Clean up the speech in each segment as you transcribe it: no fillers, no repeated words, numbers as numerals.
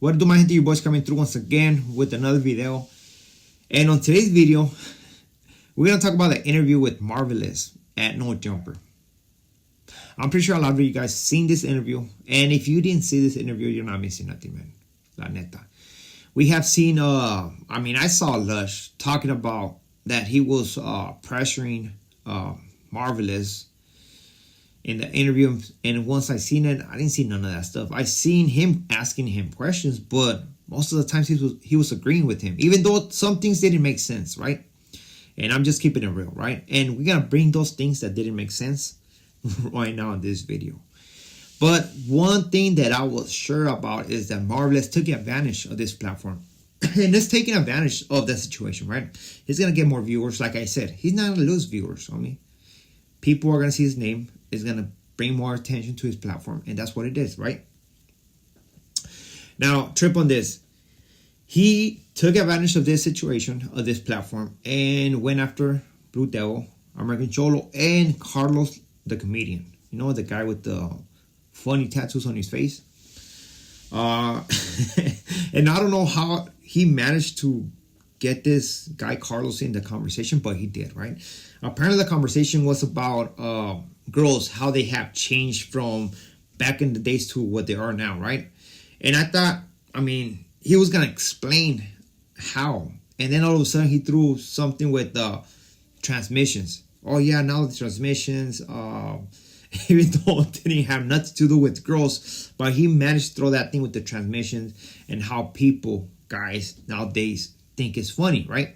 What do my gente, your boys coming through once again with another video. And on today's video, we're going to talk about the interview with Marvelous at No Jumper. I'm pretty sure a lot of you guys seen this interview. And if you didn't see this interview, you're not missing nothing, man. La neta. We have seen, I saw Lush talking about that he was pressuring Marvelous in the interview, and once I seen it, I didn't see none of that stuff. I seen him asking him questions, but most of the times he was agreeing with him, even though some things didn't make sense, right? And I'm just keeping it real, right? And we're gonna bring those things that didn't make sense right now in this video. But one thing that I was sure about is that Marvelous took advantage of this platform. And it's taking advantage of the situation, right? He's gonna get more viewers. Like I said, he's not gonna lose viewers on me. People are gonna see his name. It's gonna bring more attention to his platform, and that's what it is, right? Now, trip on this. He took advantage of this situation, of this platform, and went after Blue Devil, American Cholo, and Carlos the comedian. You know, the guy with the funny tattoos on his face. And I don't know how he managed to get this guy Carlos in the conversation, but he did, right? Apparently the conversation was about girls, how they have changed from back in the days to what they are now, right? And I thought, he was going to explain how. And then all of a sudden he threw something with transmissions. Oh yeah, now the transmissions, even though it didn't have nothing to do with girls, but he managed to throw that thing with the transmissions and how people, guys, nowadays think it's funny, right?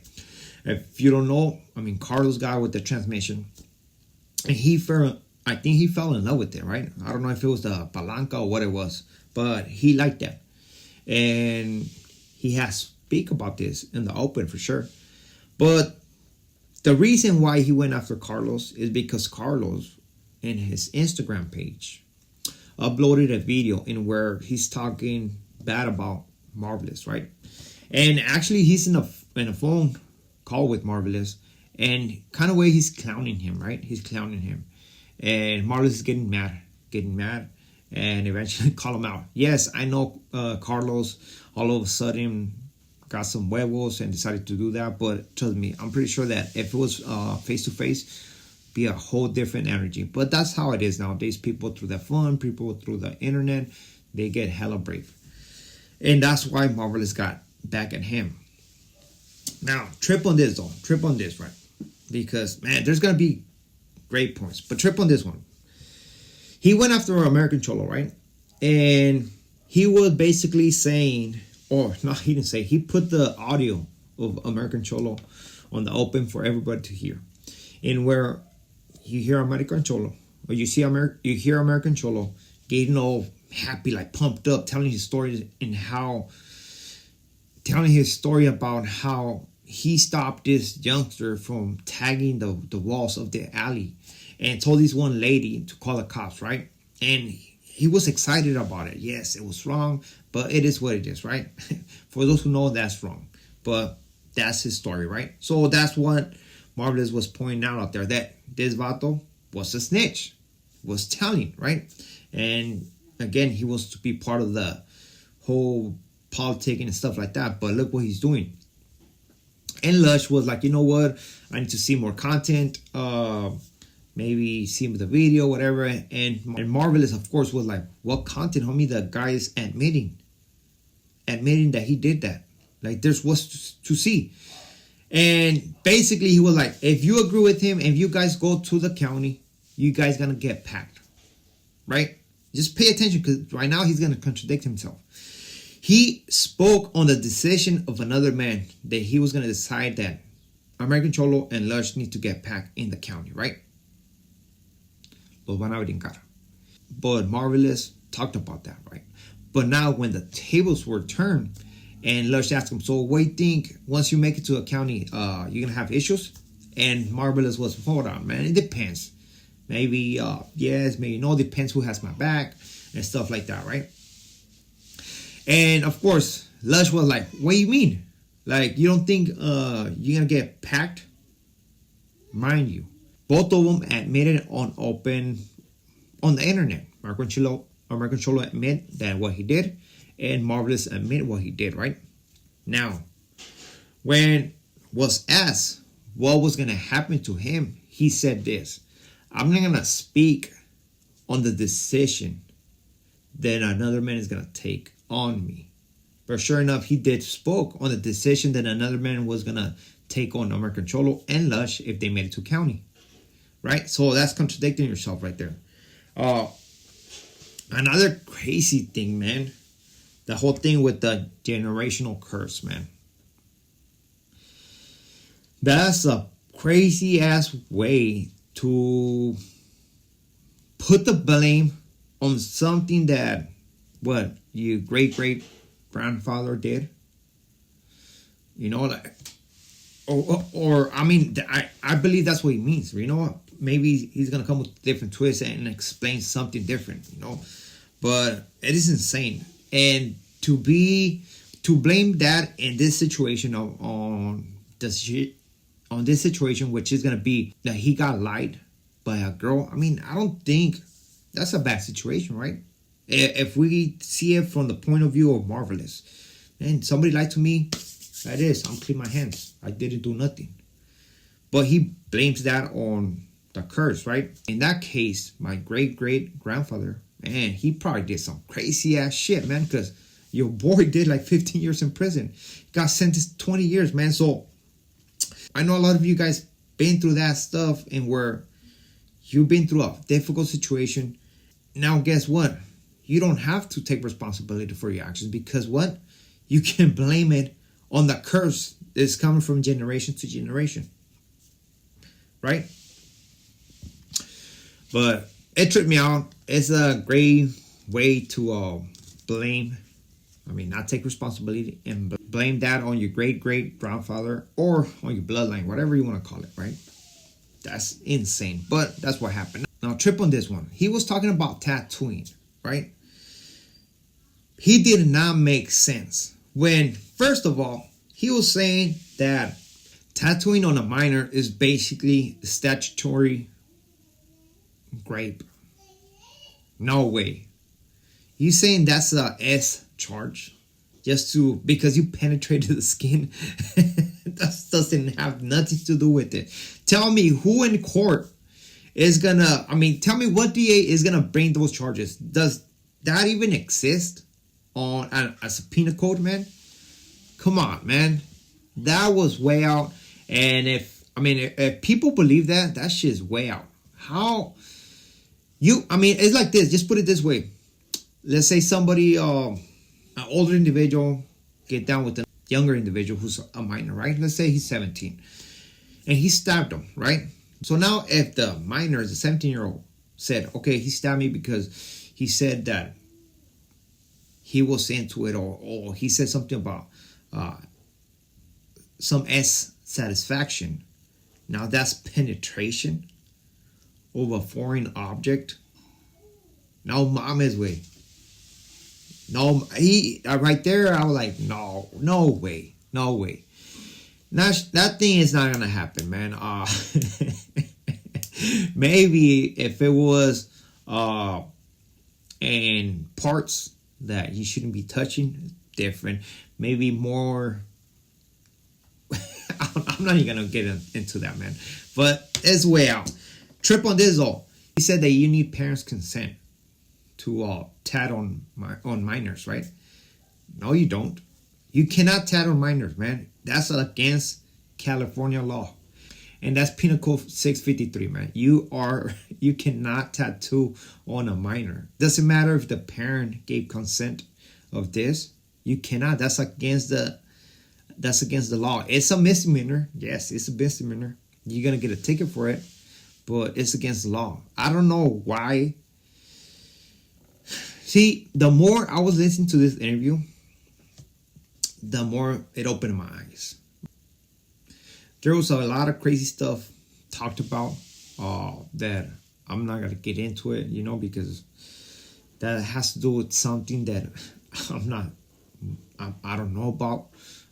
If you don't know, Carlos guy with the transmission, and I think he fell in love with it, right? I don't know if it was the palanca or what it was, but he liked that. And he has speak about this in the open for sure. But the reason why he went after Carlos is because Carlos, in his Instagram page, uploaded a video in where he's talking bad about Marvelous, right? And actually he's in a phone call with Marvelous, and kind of way he's clowning him, right? He's clowning him, and Marvelous is getting mad, and eventually call him out. Yes, I know Carlos all of a sudden got some huevos and decided to do that, but trust me, I'm pretty sure that if it was face to face, be a whole different energy. But that's how it is nowadays. People through the phone, people through the internet, they get hella brave, and that's why Marvelous got back at him. Now, trip on this, right? Because, man, there's going to be great points. But trip on this one. He went after American Cholo, right? And he was basically saying, or no, he didn't say, he put the audio of American Cholo on the open for everybody to hear. And where you hear American Cholo, or you hear American Cholo getting all happy, like pumped up, telling his story about how he stopped this youngster from tagging the walls of the alley and told this one lady to call the cops, right? And he was excited about it. Yes, it was wrong, but it is what it is, right? For those who know, that's wrong, but that's his story, right? So that's what Marvelous was pointing out there, that this vato was a snitch, was telling, right? And again, he was to be part of the whole politicking and stuff like that, but look what he's doing. And Lush was like, you know what, I need to see more content, maybe see the video, whatever. And Marvelous, of course, was like, what content, homie? The guy is admitting that he did that. Like, there's what's to see. And basically he was like, if you agree with him, if you guys go to the county, you guys gonna get packed, right? Just pay attention, because right now he's gonna contradict himself. He spoke on the decision of another man that he was going to decide that American Cholo and Lush need to get packed in the county, right? Los van a brincar. But Marvelous talked about that, right? But now when the tables were turned and Lush asked him, so what do you think once you make it to a county, you're going to have issues? And Marvelous was, hold on, man, it depends. Maybe yes, maybe no, depends who has my back and stuff like that, right? And of course, Lush was like, what do you mean? Like, you don't think you're going to get packed? Mind you, both of them admitted on the internet. American Cholo admit that what he did. and Marvelous admitted what he did, right? Now, when was asked what was going to happen to him, he said this: I'm not going to speak on the decision that another man is going to take on me. But sure enough, he did spoke on the decision that another man was going to take on American Cholo and Lush if they made it to county. Right? So that's contradicting yourself right there. Another crazy thing, man. The whole thing with the generational curse, man. That's a crazy ass way to put the blame on something that your great grandfather did. You know, like, or I mean, I believe that's what he means. You know what? Maybe he's gonna come with a different twist and explain something different. You know, but it is insane. And to blame that in this situation on this situation, which is gonna be that he got lied by a girl. I mean, I don't think that's a bad situation, right? If we see it from the point of view of Marvelous, man, somebody lied to me. That is, I'm clean my hands. I didn't do nothing. But he blames that on the curse, right? In that case, my great grandfather, man, he probably did some crazy ass shit, man, because your boy did like 15 years in prison. Got sentenced 20 years, man. So I know a lot of you guys been through that stuff and where you've been through a difficult situation. Now, guess what? You don't have to take responsibility for your actions because what? You can blame it on the curse that's coming from generation to generation. Right? But it tripped me out. It's a great way to blame. I mean, not take responsibility and blame that on your great grandfather or on your bloodline, whatever you want to call it, right? That's insane. But that's what happened. Now, trip on this one. He was talking about tattooing, right? He did not make sense when, first of all, he was saying that tattooing on a minor is basically statutory rape. No way. He's saying that's a S charge because you penetrated the skin. That doesn't have nothing to do with it. Tell me who in court is gonna, tell me what DA is gonna bring those charges. Does that even exist on a subpoena code, man? Come on, man. That was way out. And if people believe that shit's way out. How it's like this. Just put it this way. Let's say somebody, an older individual, get down with a younger individual who's a minor, right? Let's say he's 17. And he stabbed him, right? So now if the minor, the 17-year-old, said, okay, he stabbed me because he said that he was into it, or he said something about some S satisfaction. Now that's penetration of a foreign object. No mames, way. No, right there, I was like, no way. That thing is not gonna happen, man. Maybe if it was in parts that you shouldn't be touching, different. Maybe more. I'm not even gonna get into that, man. But it's way out. Trip on this though. He said that you need parents' consent to tat on minors, right? No, you don't. You cannot tat on minors, man. That's against California law. And that's Penal Code 653, man. You cannot tattoo on a minor. Doesn't matter if the parent gave consent of this. You cannot. That's against the law. It's a misdemeanor. Yes, it's a misdemeanor. You're gonna get a ticket for it, but it's against the law. I don't know why. See, the more I was listening to this interview, the more it opened my eyes. There was a lot of crazy stuff talked about that I'm not going to get into it, because that has to do with something that I don't know about.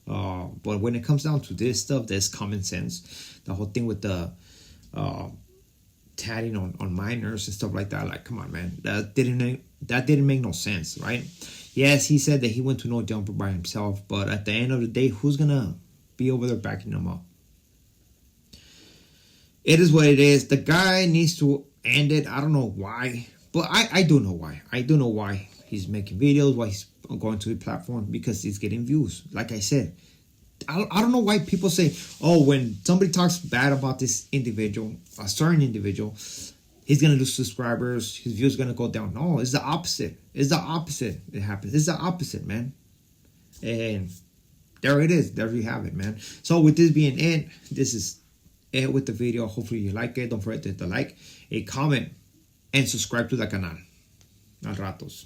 But when it comes down to this stuff, there's common sense. The whole thing with the tatting on minors and stuff like that, like, come on, man, that didn't make no sense, right? Yes, he said that he went to no jumper by himself, but at the end of the day, who's gonna be over there backing him up? It is what it is. The guy needs to end it. I don't know why, but I do know why. I do know why he's making videos, why he's going to the platform, because he's getting views. Like I said, I don't know why people say, oh, when somebody talks bad about this individual, a certain individual, he's going to lose subscribers, his views going to go down. No, it's the opposite. It's the opposite. It happens. It's the opposite, man. And there it is. There you have it, man. So with this being it, this is it with the video. Hopefully you like it. Don't forget to hit the like, a comment, and subscribe to the canal. Al ratos.